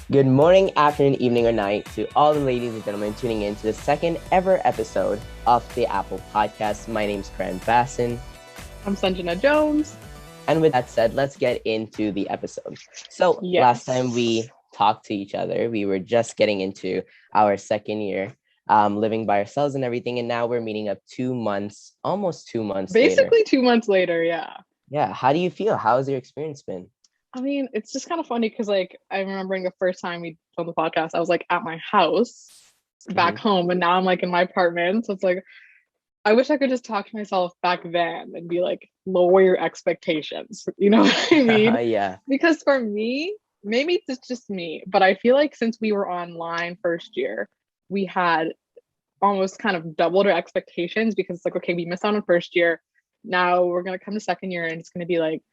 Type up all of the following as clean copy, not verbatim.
Good morning, afternoon, evening, or night to all the ladies and gentlemen tuning in to the second ever episode of the Apple Podcast. My name's Karan and I'm Sanjana Jones. And with that said, let's get into the episode. So last time we talked to each other, we were just getting into our second year, living by ourselves and everything. And now we're meeting up 2 months, almost 2 months Basically later. 2 months later, yeah. Yeah. How do you feel? How has your experience been? I mean, it's just kind of funny because I'm remembering the first time we filmed the podcast, I was at my house back home, and now I'm in my apartment. So it's I wish I could just talk to myself back then and be lower your expectations. You know what I mean? Yeah. Because for me, maybe it's just me, but I feel like since we were online first year, we had almost kind of doubled our expectations because it's okay, we missed out on first year. Now we're gonna come to second year and it's gonna be like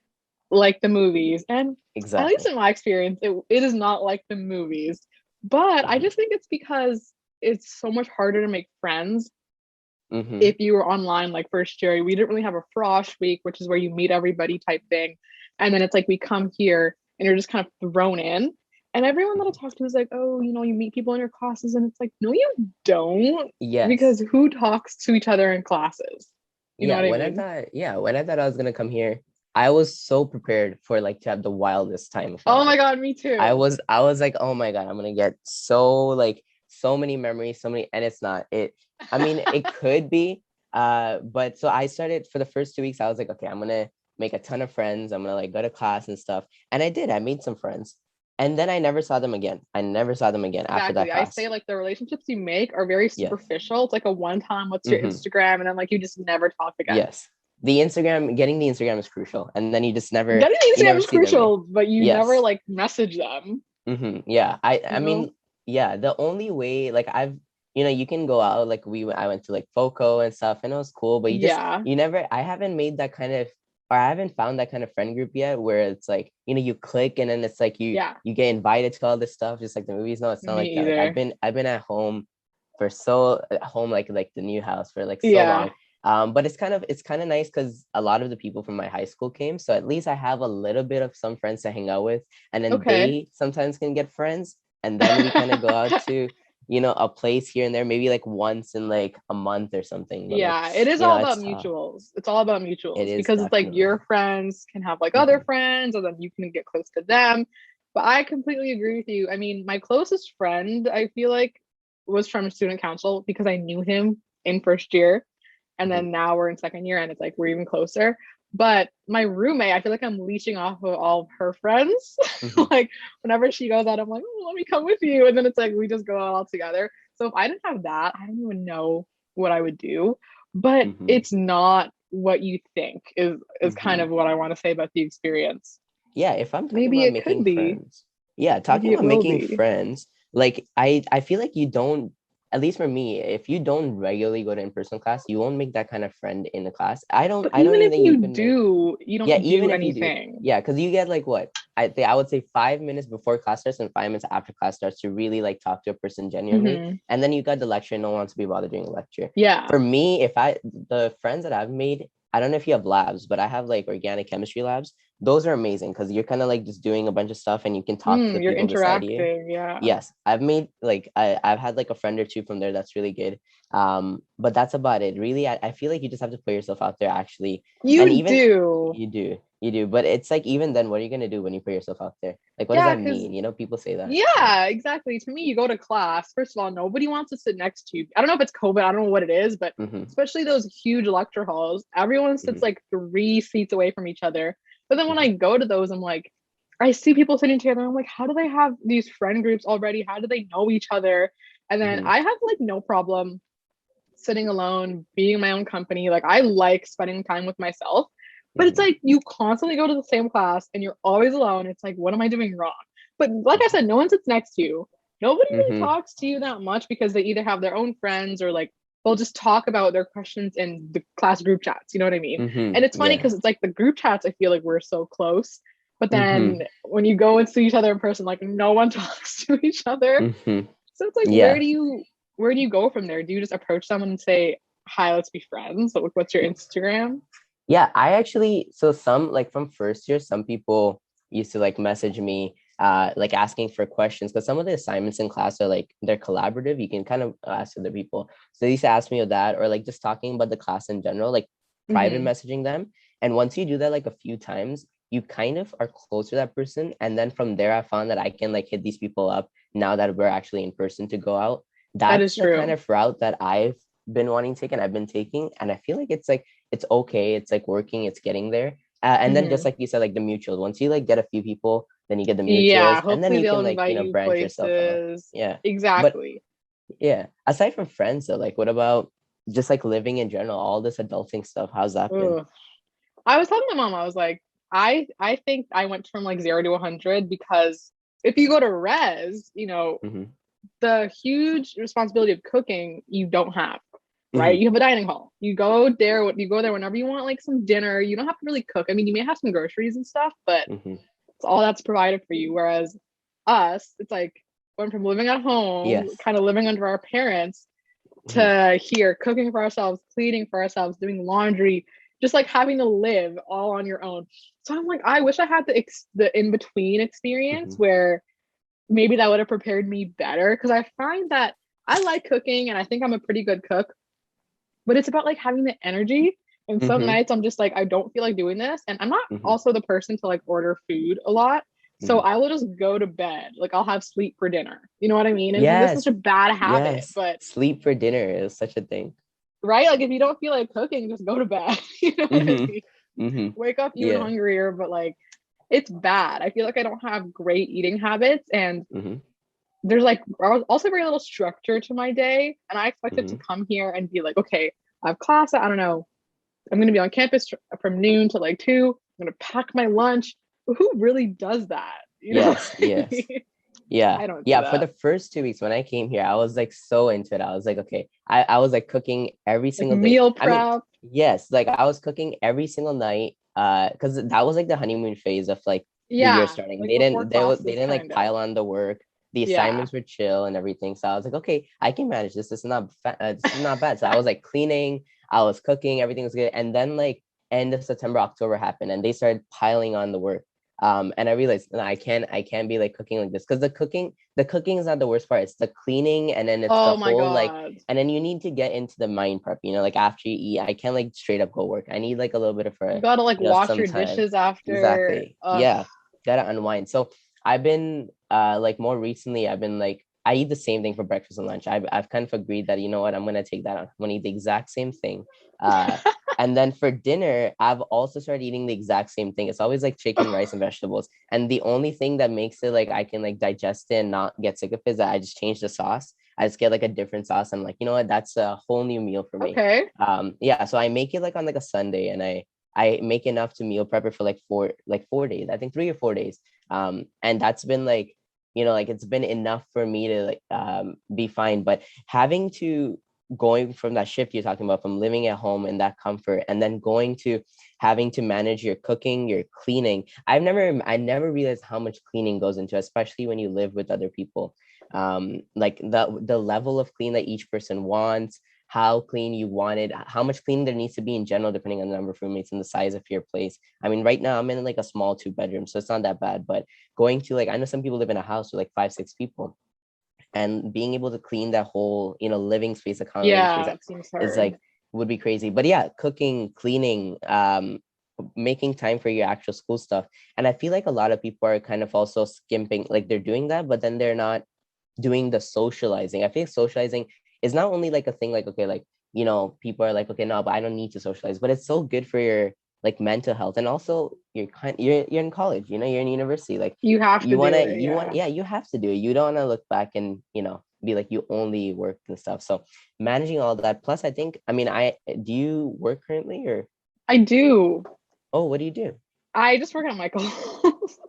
the movies. And at least in my experience, it is not like the movies. But I just think it's because it's so much harder to make friends if you were online first year. We didn't really have a frosh week, which is where you meet everybody type thing. And then it's we come here and you're just kind of thrown in. And everyone that I talk to is oh, you meet people in your classes, and it's no, you don't. Yes. Because who talks to each other in classes? You know what I mean? When I thought I was gonna come here, I was so prepared for to have the wildest time of my life. My God, me too. I was like, oh my God, I'm gonna get so many memories, and it's not. I mean, it could be. But so I started for the first 2 weeks, I was okay, I'm gonna make a ton of friends. I'm gonna go to class and stuff. And I did. I made some friends. And then I never saw them again. Exactly. After that class. I say the relationships you make are very superficial. It's a one-time, what's your Instagram? And then you just never talk again. Yes. Getting the Instagram is crucial. And then you just never. Getting the Instagram is crucial, but you never message them. Yeah. I mean, yeah, the only way I've, you can go out, I went to FOCO and stuff, and it was cool, but I haven't made that kind of, or I haven't found that kind of friend group yet where it's you click and then it's you get invited to all this stuff, just like the movies. No, it's not like that. I've been at home for the new house for so long. But it's kind of nice because a lot of the people from my high school came, so at least I have a little bit of some friends to hang out with, and then they sometimes can get friends, and then we kind of go out to a place here and there, maybe once in a month or something. But it is all about mutuals. It's all about mutuals, because it's your friends can have other friends, and then you can get close to them. But I completely agree with you. I mean, my closest friend, I feel was from student council because I knew him in first year, and then now we're in second year and it's we're even closer. But my roommate, I feel I'm leeching off of all of her friends. Whenever she goes out, I'm oh, let me come with you. And then it's we just go out all together. So if I didn't have that, I don't even know what I would do. But it's not what you think is kind of what I want to say about the experience. Yeah, if I'm talking about making friends. Yeah, talking about making friends, I feel you don't, at least for me, if you don't regularly go to in-person class, you won't make that kind of friend in the class. I don't even think you do. You don't do anything. Yeah, because you get what? I would say 5 minutes before class starts and 5 minutes after class starts to really talk to a person genuinely. And then you got the lecture, no one wants to be bothered during a lecture. Yeah. For me, the friends that I've made, I don't know if you have labs, but I have organic chemistry labs. Those are amazing because you're kind of just doing a bunch of stuff and you can talk to the people beside you. Yeah. Yes, I've made I've had a friend or two from there that's really good. But that's about it. Really, I feel you just have to put yourself out there. Actually, you do. But it's even then, what are you gonna do when you put yourself out there? What does that mean? People say that. Yeah, exactly. To me, you go to class. First of all, nobody wants to sit next to you. I don't know if it's COVID. I don't know what it is, but especially those huge lecture halls, everyone sits 3 seats away from each other. But then when I go to those, I'm I see people sitting together. I'm how do they have these friend groups already? How do they know each other? And then I have no problem sitting alone, being my own company. I like spending time with myself. But it's you constantly go to the same class and you're always alone. It's what am I doing wrong? But like I said, no one sits next to you. Nobody really talks to you that much because they either have their own friends or they'll just talk about their questions in the class group chats. You know what I mean? And it's funny because it's the group chats, I feel we're so close. But then when you go and see each other in person, no one talks to each other. So it's where do you go from there? Do you just approach someone and say, hi, let's be friends? So what's your Instagram? Yeah, I actually, so some from first year, some people used to message me like asking for questions, because some of the assignments in class are like they're collaborative. You can kind of ask other people. So they used to ask me of that, or like just talking about the class in general, like private messaging them. And once you do that like a few times, you kind of are close to that person. And then from there, I found that I can like hit these people up now that we're actually in person to go out. That is That's the true. kind of route that I've been wanting to take and I've been taking. And I feel like it's okay. It's like working, it's getting there. And then just like you said, like the mutuals, once you like get a few people, then you get the mutuals, Yeah, and then hopefully you they'll can like, invite you branch yourself out. places. Yeah. But Exactly. yeah, aside from friends though, like what about just like living in general, all this adulting stuff? How's that been? Ugh. I was telling my mom, I was like, I think I went from like 0 to 100 because if you go to res, the huge responsibility of cooking you don't have, right? You have a dining hall. You go there whenever you want, like some dinner. You don't have to really cook. I mean, you may have some groceries and stuff, but it's all that's provided for you. Whereas us, it's like went from living at home, kind of living under our parents, to here cooking for ourselves, cleaning for ourselves, doing laundry, just like having to live all on your own. So I'm like, I wish I had the in between experience where maybe that would have prepared me better, because I find that I like cooking and I think I'm a pretty good cook, but it's about like having the energy. And some nights I'm just like, I don't feel like doing this. And I'm not also the person to like order food a lot. So I will just go to bed. Like I'll have sleep for dinner. You know what I mean? And this is such a bad habit, but sleep for dinner is such a thing. Right? Like if you don't feel like cooking, just go to bed. You know what I mean? Wake up even hungrier, but like it's bad. I feel like I don't have great eating habits, and there's like also very little structure to my day. And I expected to come here and be like, okay, I have class. I don't know. I'm going to be on campus from noon to like 2. I'm going to pack my lunch. Who really does that? Yes. Yeah. I don't do Yeah. that. For the first 2 weeks when I came here, I was like so into it. I was like, okay, I was like cooking every single day. Meal prep. I mean, yes, like I was cooking every single night. Because that was like the honeymoon phase of like the year starting. Like they didn't like kinda. pile on the work. The assignments were chill and everything. So I was like, okay, I can manage this. This is not this is not bad. So I was like cleaning, I was cooking, everything was good. And then like end of September, October happened, and they started piling on the work. And I realized, no, I can't be like cooking like this, because the cooking is not the worst part. It's the cleaning, and then it's the whole like, and then you need to get into the mind prep, like after you eat. I can't like straight up go work. I need like a little bit of you gotta like wash your time. dishes after. Exactly. Yeah, gotta unwind. So I've been like more recently, I've been like, I eat the same thing for breakfast and lunch. I've kind of agreed that, you know what, I'm gonna take that on. I'm gonna eat the exact same thing. And then for dinner, I've also started eating the exact same thing. It's always like chicken, rice, and vegetables. And the only thing that makes it like I can like digest it and not get sick of it is that I just change the sauce. I just get like a different sauce. I'm like, you know what, that's a whole new meal for me. Okay. Yeah. So I make it like on like a Sunday, and I make enough to meal prep it for like 4 days. I think 3 or 4 days. And that's been like, like it's been enough for me to like be fine. But having to going from that shift you're talking about, from living at home in that comfort, and then going to having to manage your cooking, your cleaning. I never realized how much cleaning goes into, especially when you live with other people. Like the level of clean that each person wants, how clean you want it, how much cleaning there needs to be in general, depending on the number of roommates and the size of your place. I mean, right now I'm in like a small 2 bedroom, so it's not that bad. But going to like, I know some people live in a house with like 5, 6 people, and being able to clean that whole living space, accommodating space is like, would be crazy. But yeah, cooking, cleaning, making time for your actual school stuff. And I feel like a lot of people are kind of also skimping, like they're doing that, but then they're not doing the socializing. I think socializing is not only like a thing like, okay, like, people are like, okay, no, but I don't need to socialize, but it's so good for your like mental health. And also you're in college, you're in university, like you have to you want you have to do it. You don't want to look back and be like you only work and stuff. So managing all that, plus I think, I mean, do you work currently, or? I do. Oh, what do you do? I just work at Michael's.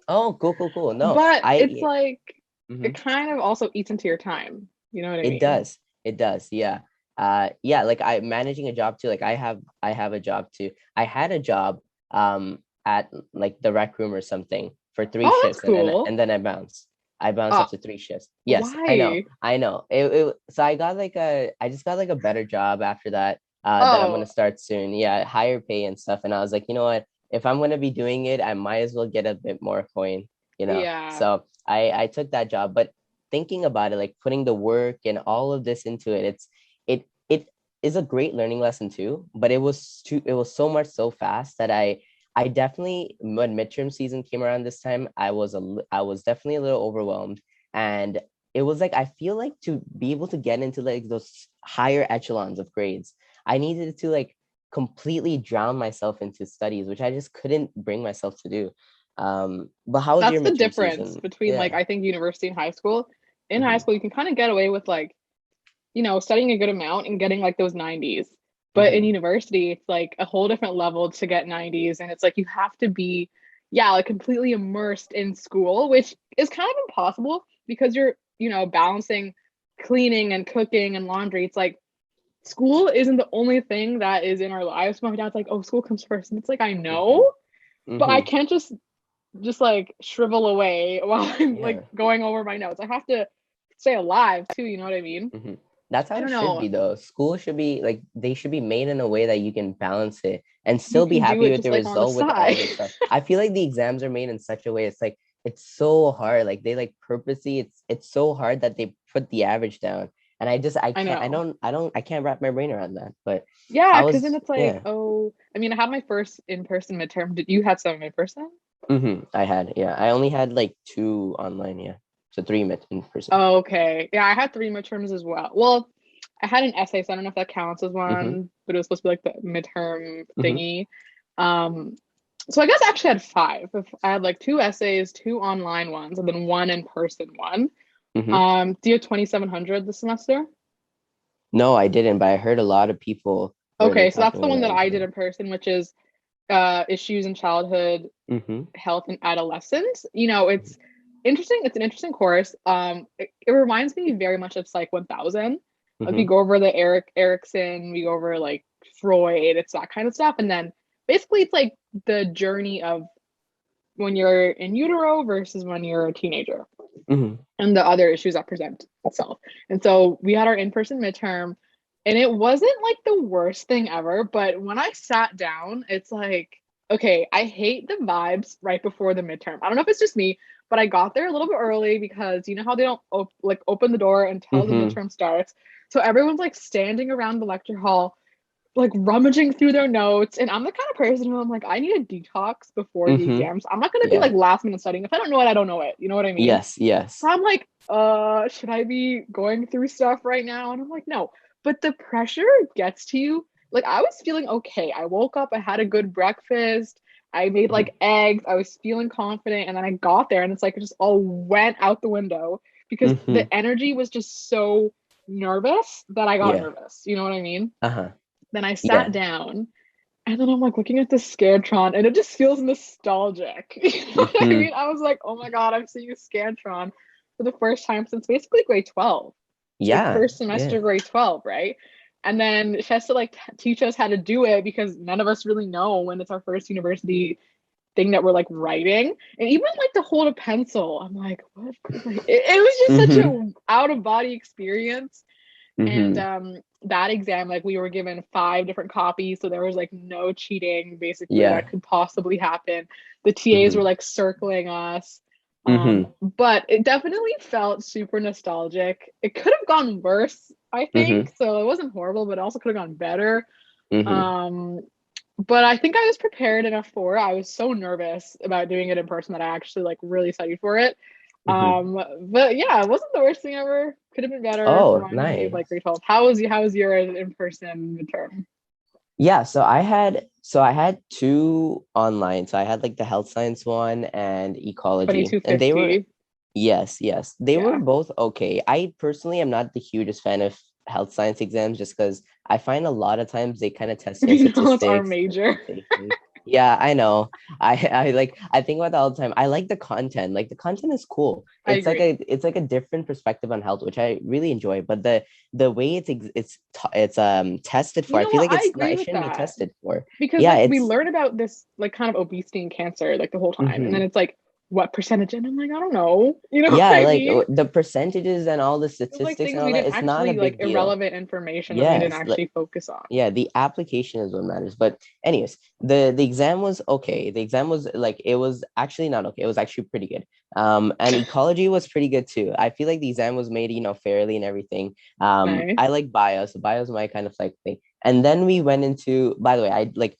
Oh, cool. No, but it's like it kind of also eats into your time. You know what I mean? It does. Yeah. Yeah, like I managing a job too. Like I have a job too. I had a job at like the rec room or something for 3 shifts, cool. and then I bounced up to 3 shifts. Yes, why? I know. So I just got like a better job after that. That I'm gonna start soon. Yeah, higher pay and stuff. And I was like, you know what? If I'm gonna be doing it, I might as well get a bit more coin. Yeah. So I took that job, but thinking about it, like putting the work and all of this into it, it is a great learning lesson too. But it was so much so fast that I definitely, when midterm season came around this time, I was definitely a little overwhelmed. And it was like, I feel like to be able to get into like those higher echelons of grades, I needed to like completely drown myself into studies, which I just couldn't bring myself to do. But how was That's your the midterm difference season? between like Yeah. I think university and high school. In high Mm-hmm. school, you can kind of get away with like, studying a good amount and getting like those 90s. But in Mm-hmm. university, it's like a whole different level to get 90s. And it's like you have to be, yeah, like completely immersed in school, which is kind of impossible because you're, balancing cleaning and cooking and laundry. It's like school isn't the only thing that is in our lives. My dad's like, oh, school comes first. And it's like, I Mm-hmm. know, but I Mm-hmm. can't just like shrivel away while I'm like Yeah. going over my notes. I have to stay alive too, you know what I mean? Mm-hmm. That's how I it don't should know. be though. School should be like, they should be made in a way that you can balance it and You still be can do happy it with the just like on the result with all side. the stuff. I feel like the exams are made in such a way, it's like it's so hard. Like they like purposely, it's so hard that they put the average down. And I I can't, know. I can't wrap my brain around that. But Yeah, how because then was it's like, yeah. oh, I mean, I had my first in-person midterm. Did you had some in-person? I had, yeah. I only had like two online, yeah. So three in person. Oh, okay. Yeah, I had three midterms as well. Well, I had an essay, so I don't know if that counts as Mm-hmm. one, but it was supposed to be like the midterm Mm-hmm. thingy. Um, so I guess I actually had five. If I had like two essays, two online ones, and then one in-person one. Mm-hmm. Do you have 2,700 this semester? No, I didn't, but I heard a lot of people were Okay, like so that's talking the about one that that as I did well. in person, which is issues in childhood Mm-hmm. health and adolescence. It's interesting. It's an interesting course. It reminds me very much of Psych 1000. Like we Mm-hmm. go over the Erickson, we go over like Freud, it's that kind of stuff. And then basically it's like the journey of when you're in utero versus when you're a teenager Mm-hmm. and the other issues that present itself. And so we had our in-person midterm and it wasn't like the worst thing ever, but when I sat down, it's like, okay, I hate the vibes right before the midterm. I don't know if it's just me, but I got there a little bit early because you know how they don't open the door until the Mm-hmm. midterm starts. So everyone's like standing around the lecture hall like rummaging through their notes. And I'm the kind of person who I'm like, I need a detox before the Mm-hmm. exams. I'm not gonna be Yeah. like last minute studying. If I don't know it, I don't know it. You know what I mean? Yes, yes. So I'm like, should I be going through stuff right now? And I'm like, no. But the pressure gets to you. Like I was feeling okay. I woke up, I had a good breakfast, I made Mm-hmm. like eggs, I was feeling confident, and then I got there and it's like it just all went out the window because Mm-hmm. the energy was just so nervous that I got Yeah. nervous. You know what I mean? Uh-huh. Then I sat Yeah. down and then I'm like looking at the Scantron and it just feels nostalgic. You know what I Mm-hmm. mean? I was like, oh my God, I'm seeing a Scantron for the first time since basically grade 12, like Yeah. first Yeah. semester grade 12, right? And then she has to like teach us how to do it because none of us really know when it's our first university thing that we're like writing. And even like to hold a pencil, I'm like, what? Like, it was just such Mm-hmm. a out of body experience. And Mm-hmm. that exam, like we were given five different copies, so there was like no cheating basically Yeah. that could possibly happen. The TAs were Mm-hmm. like circling us. Mm-hmm. But it definitely felt super nostalgic. It could have gone worse, I Mm-hmm. think. So it wasn't horrible, but it also could have gone better. Mm-hmm. Um, but I think I was prepared enough for it. I was so nervous about doing it in person that I actually like really studied for it. Mm-hmm. But yeah, it wasn't the worst thing ever. Could have been better. Oh, Reminded me of like nice. grade 12. How was your in-person midterm? Yeah, so I had two online. So I had like the health science one and ecology. And they were 2250. yes, yes. They were Yeah. both okay. I personally am not the hugest fan of health science exams just because I find a lot of times they kind of test your We know it's our statistics, major. conversation. Yeah, I know. I think about that all the time. I like the content. Like the content is cool. I agree. It's like a different perspective on health, which I really enjoy. But the way tested for, You I know feel what? like I it's not, agree it with shouldn't be that. tested for. Because Yeah, like we it's learn about this like kind of obesity and cancer like the whole time. And then mhm. it's like what percentage? And I'm like, I don't know. You know what Yeah, I like mean? the percentages and all the It was like statistics and things all we that, didn't it's not a actually like big deal. irrelevant information that we didn't Yes, like actually focus on. yeah, the application is what matters. But anyways, the exam was okay. The exam was like, it was actually not okay. It was actually pretty good. And ecology was pretty good too. I feel like the exam was made, fairly and everything. Nice. I like bio, so bio is my kind of like thing. And then we went into, by the way, I like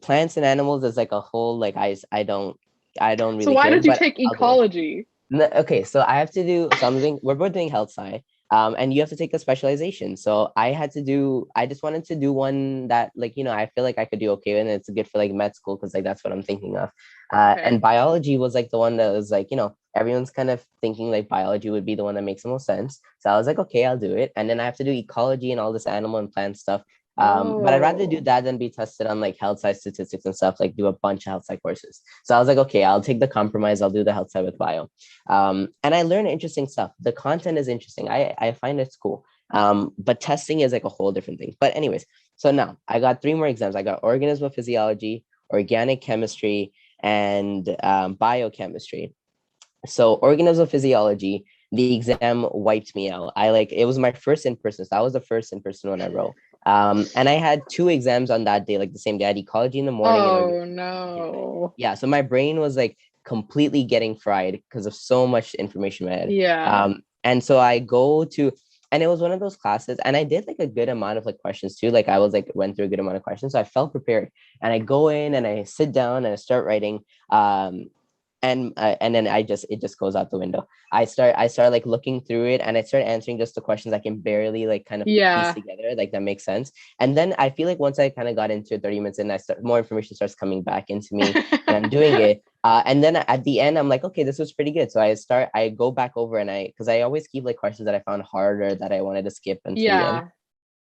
plants and animals is like a whole like I don't So really why care, did you but take I'll do it. ecology? Okay, so I have to do something. We're both doing health sci, and you have to take a specialization. So I had to do. I just wanted to do one that, like, I feel like I could do okay, and it's good for like med school because like that's what I'm thinking of. Okay. And biology was like the one that was like, everyone's kind of thinking like biology would be the one that makes the most sense. So I was like, okay, I'll do it. And then I have to do ecology and all this animal and plant stuff. But I'd rather do Oh. that than be tested on like health science statistics and stuff, like do a bunch of health sci courses. So I was like, okay, I'll take the compromise. I'll do the health sci with bio. And I learn interesting stuff. The content is interesting. I find it's cool. But testing is like a whole different thing. But anyways, so now I got 3 more exams. I got organismal physiology, organic chemistry, and biochemistry. So organismal physiology, the exam wiped me out. It was my first in person. So that was the first in person one I wrote. And I had 2 exams on that day, like the same day. I had ecology in the morning and Oh organic chemistry at night. no. Yeah, so my brain was like completely getting fried because of so much information in my head. Yeah. And so I go to, and it was one of those classes, and I did like a good amount of like questions too. Like I was like went through a good amount of questions, so I felt prepared. And I go in and I sit down and I start writing. And then it just goes out the window. I start like looking through it, and I start answering just the questions I can barely like kind of piece Yeah. together, like that makes sense. And then I feel like once I kind of got into it 30 minutes and more information starts coming back into me, and I'm doing it. And then at the end, I'm like, okay, this was pretty good. So I go back over, and because I always keep like questions that I found harder that I wanted to skip until the end. Yeah.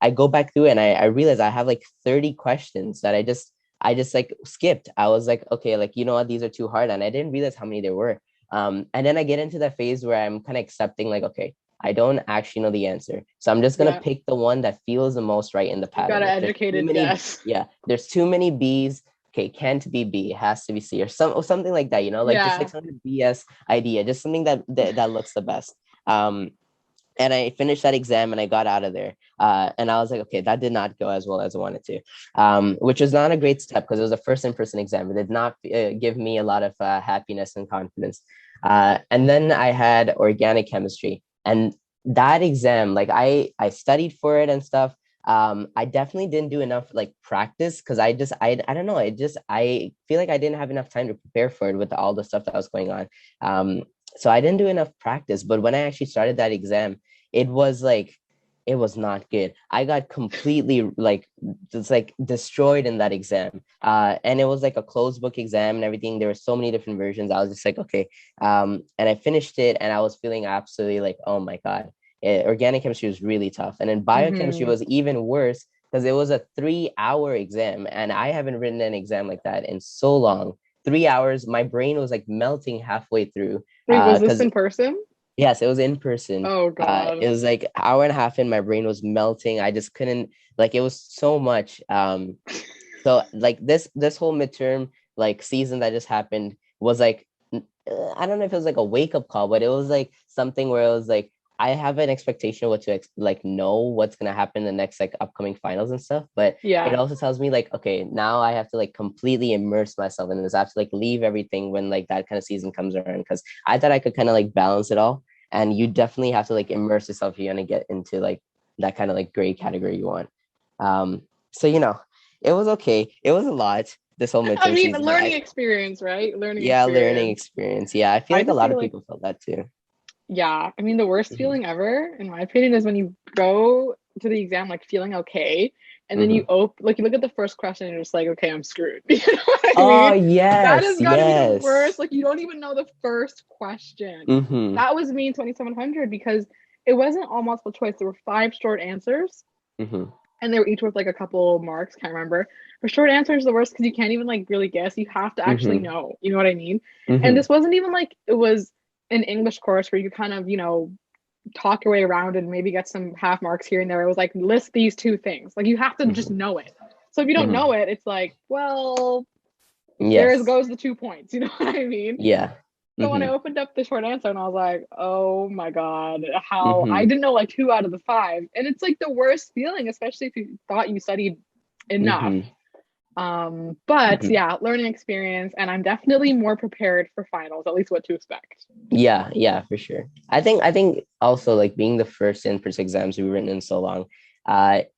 I go back through, and I realize I have like 30 questions that I just like skipped. I was like, okay, like, you know what, these are too hard. And I didn't realize how many there were. And then I get into that phase where I'm kind of accepting, like, okay, I don't actually know the answer. So I'm just gonna Yeah. pick the one that feels the most right in the You got pattern. an If there's too educated many, guess. yeah, there's too many B's. Okay, can't be B, it has to be C, or something like that, like just like Yeah. some BS idea, just something that looks the best. Um, and I finished that exam and I got out of there. And I was like, okay, that did not go as well as I wanted to, which was not a great step because it was a first in-person exam. It did not give me a lot of happiness and confidence. And then I had organic chemistry, and that exam, like I studied for it and stuff. I definitely didn't do enough like practice because I don't know. I feel like I didn't have enough time to prepare for it with all the stuff that was going on. So I didn't do enough practice. But when I actually started that exam, it was like it was not good. I got completely like just like destroyed in that exam. And it was like a closed book exam and everything. There were so many different versions. I was just like, okay. And I finished it, and I was feeling absolutely like, oh my God. Organic chemistry was really tough. And then biochemistry Mm-hmm. was even worse because it was a 3-hour exam. And I haven't written an exam like that in so long. 3 hours, my brain was like melting halfway through. Wait, was this Because in person? Yes, it was in person. Oh It God. was like hour and a half in, my brain was melting. I just couldn't, like, it was so much. So like this whole midterm like season that just happened was like I don't know if it was like a wake up call, but it was like something where it was like I have an expectation what to like know what's gonna happen in the next like upcoming finals and stuff. But it Yeah. also tells me like, okay, now I have to like completely immerse myself in this. I have to like leave everything when like that kind of season comes around because I thought I could kind of like balance it all. And you definitely have to like immerse yourself if you want to get into like that kind of like grade category you want. So it was okay. It was a lot this whole I midterm mean, season. learning experience, right? Learning Yeah, learning experience. experience. Yeah, I feel I like a just lot feel of like, people felt that too. yeah, I mean, the worst Hmm. feeling ever, in my opinion, is when you go to the exam like feeling okay, and then Hmm. you look at the first question and you're just like, okay, I'm screwed. You know what I Oh mean? That yes, has got to be the yes. worst. Like, you don't even know the first question. Hmm. That was me in 2700 because it wasn't all multiple choice. There were 5 short answers, Hmm. and they were each worth like a couple marks. Can't remember. But short answer is the worst because you can't even like really guess. You have to actually Hmm. know. You know what I mean? And Hmm. this wasn't even like it was an English course where you kind of talk your way around and maybe get some half marks here and there. It was like list these 2 things. Like you have to just Hmm. know it. So if you don't Hmm. know it, it's like, well, there Yes. goes the 2 points. You know what I mean? Yeah. So when I Hmm. opened up the short answer and I was like, oh my God, how I Hmm. didn't know like 2 out of the 5. And it's like the worst feeling, especially if you thought you studied enough. Hmm. But yeah, learning experience, and I'm definitely more prepared for finals, at least what to expect. Yeah, for sure. I think also like being the first in-person exams we've written in so long,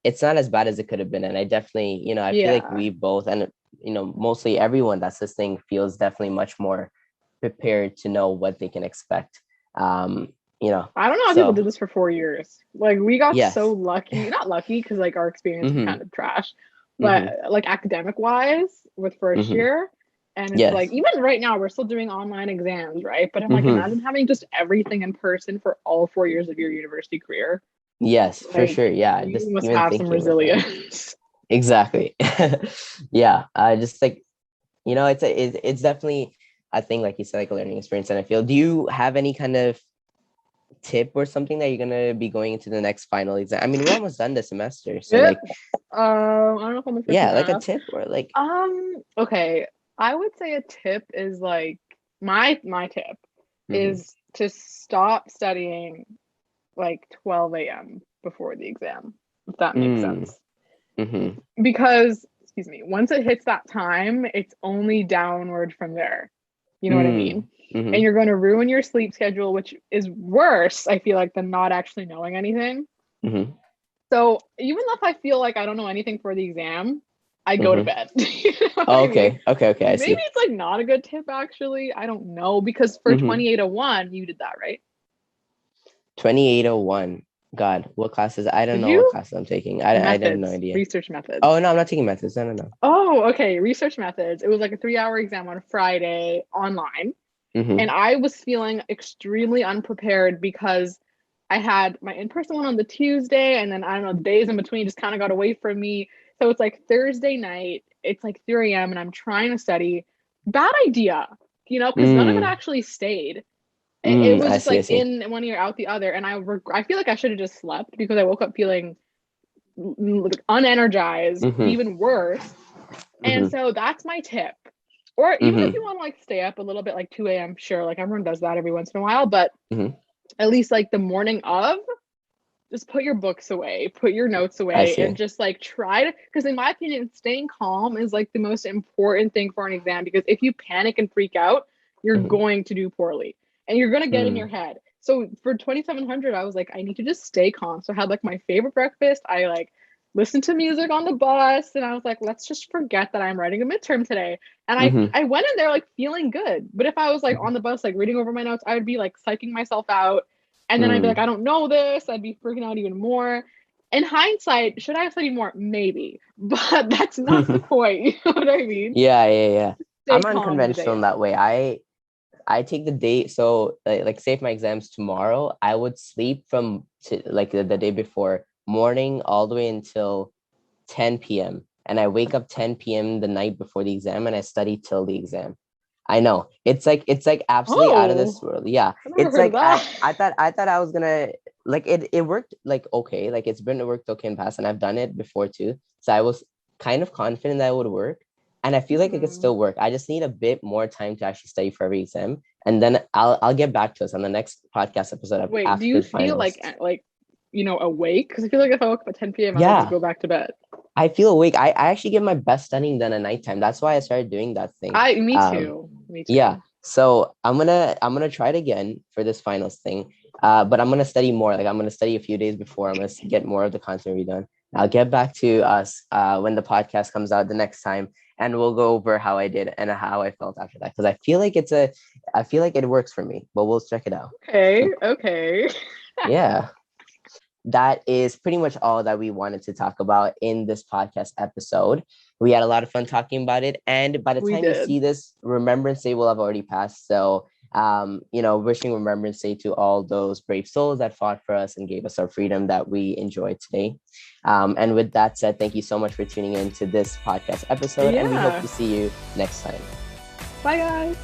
it's not as bad as it could have been. And I definitely, I feel like we both, and mostly everyone that's listening feels definitely much more prepared to know what they can expect. I don't know how people did this for 4 years. Like we got so lucky, not lucky because like our experience was kind of trash, but like academic wise with first year. And it's like, even right now, we're still doing online exams, right? But I'm like, imagine having just everything in person for all 4 years of your university career. Yes, for sure. Yeah. You Just must even have some thinking about that. resilience. Exactly. Yeah. Just like, it's definitely, I think, like you said, like a learning experience. And I feel, do you have any kind of tip or something that you're going to be going into the next final exam? I mean, we're almost done this semester. So like, I don't know if I'm the first yeah, like a tip or like, okay. I would say a tip is like my tip is to stop studying like 12 a.m. before the exam, if that makes sense. Because, excuse me, once it hits that time, it's only downward from there. You know what I mean? And you're going to ruin your sleep schedule, which is worse, I feel like, than not actually knowing anything. So even if I feel like I don't know anything for the exam, I go to bed. You know okay. I mean? Okay. I see. Maybe it's like not a good tip, actually. I don't know. Because for 2801, you did that, right? 2801. God, what classes? I don't know what classes I'm taking. I have no idea. Research methods. Oh, no, I'm not taking methods. No. Oh, okay. Research methods. It was like a 3-hour exam on Friday online. And I was feeling extremely unprepared because I had my in-person one on the Tuesday, and then I don't know, the days in between just kind of got away from me. So it's like Thursday night, it's like 3 a.m. and I'm trying to study. Bad idea, because none of it actually stayed. It was just like in one ear, out the other. And I feel like I should have just slept because I woke up feeling unenergized, even worse. And so that's my tip. Or even if you want to like stay up a little bit, like 2 a.m., sure, like everyone does that every once in a while, but at least like the morning of, just put your books away, put your notes away, and just like try to, because in my opinion, staying calm is like the most important thing for an exam, because if you panic and freak out, you're going to do poorly and you're going to get in your head. So for 2700, I was like, I need to just stay calm. So I had like my favorite breakfast. I like listened to music on the bus, and I was like, let's just forget that I'm writing a midterm today. And I went in there like feeling good. But if I was like on the bus, like reading over my notes, I would be like psyching myself out. And then I'd be like, I don't know this. I'd be freaking out even more. In hindsight, should I have studied more? Maybe. But that's not the point. You know what I mean? Yeah. I'm unconventional in that way. I take the day. So like say if my exam's tomorrow, I would sleep from like the day before morning all the way until 10 p.m. And I wake up 10 p.m. the night before the exam, and I study till the exam. I know it's like absolutely out of this world. Yeah, it's like I thought I was gonna like it worked like okay, like it worked okay in past, and I've done it before too. So I was kind of confident that it would work, and I feel like it could still work. I just need a bit more time to actually study for every exam, and then I'll get back to us on the next podcast episode. Wait, do you feel like awake? Because I feel like if I woke up at 10 p.m., I would just go back to bed. I feel awake. I actually get my best studying done at nighttime. That's why I started doing that thing. Me too. Yeah. So I'm gonna try it again for this finals thing. But I'm gonna study more. Like I'm gonna study a few days before. I'm gonna get more of the content redone. I'll get back to us when the podcast comes out the next time, and we'll go over how I did and how I felt after that. Because I feel like it works for me. But we'll check it out. Okay. Yeah. That is pretty much all that we wanted to talk about in this podcast episode. We had a lot of fun talking about it. And by the time you see this, Remembrance Day will have already passed. So, wishing Remembrance Day to all those brave souls that fought for us and gave us our freedom that we enjoy today. And with that said, thank you so much for tuning in to this podcast episode. And we hope to see you next time. Bye, guys.